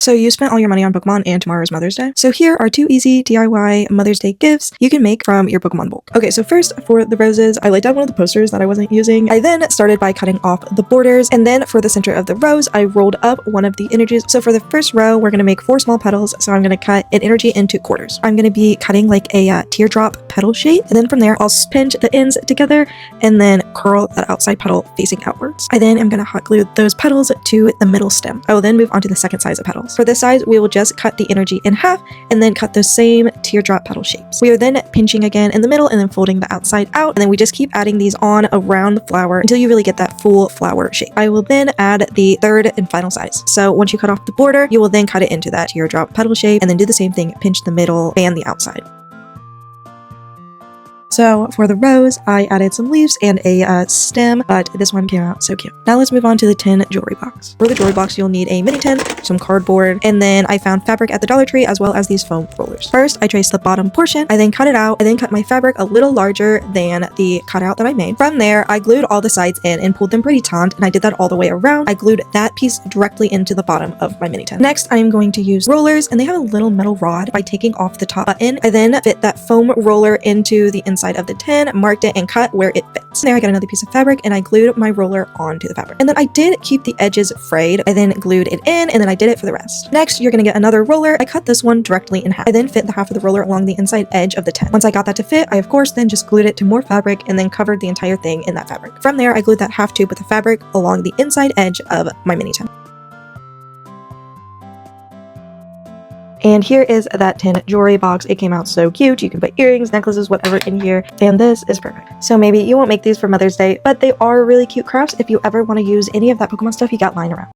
So you spent all your money on Pokemon and tomorrow is Mother's Day. So here are 2 easy DIY Mother's Day gifts you can make from your Pokemon bulk. Okay, so first for the roses, I laid down one of the posters that I wasn't using. I then started by cutting off the borders, and then for the center of the rose, I rolled up one of the energies. So for the first row, we're gonna make 4 small petals. So I'm gonna cut an energy into quarters. I'm gonna be cutting like a teardrop petal shape, and then from there, I'll pinch the ends together and then curl that outside petal facing outwards. I then am gonna hot glue those petals to the middle stem. I will then move on to the second size of petals. For this size, we will just cut the energy in half and then cut those same teardrop petal shapes. We are then pinching again in the middle and then folding the outside out, and then we just keep adding these on around the flower until you really get that full flower shape. I will then add the third and final size. So once you cut off the border, you will then cut it into that teardrop petal shape and then do the same thing, pinch the middle and the outside. So for the rose, I added some leaves and a stem, but this one came out so cute. Now let's move on to the tin jewelry box. For the jewelry box, you'll need a mini tin, some cardboard, and then I found fabric at the Dollar Tree as well as these foam rollers. First, I traced the bottom portion. I then cut it out. I then cut my fabric a little larger than the cutout that I made. From there, I glued all the sides in and pulled them pretty taut, and I did that all the way around. I glued that piece directly into the bottom of my mini tin. Next, I am going to use rollers, and they have a little metal rod. By taking off the top button, I then fit that foam roller into the inside of the tin, marked it, and cut where it fits. There I got another piece of fabric and I glued my roller onto the fabric. And then I did keep the edges frayed. I then glued it in, and then I did it for the rest. Next, you're gonna get another roller. I cut this one directly in half. I then fit the half of the roller along the inside edge of the tin. Once I got that to fit, I of course then just glued it to more fabric and then covered the entire thing in that fabric. From there, I glued that half tube with the fabric along the inside edge of my mini tin. And here is that tin jewelry box. It came out so cute. You can put earrings, necklaces, whatever in here. And this is perfect. So maybe you won't make these for Mother's Day, but they are really cute crafts if you ever want to use any of that Pokemon stuff you got lying around.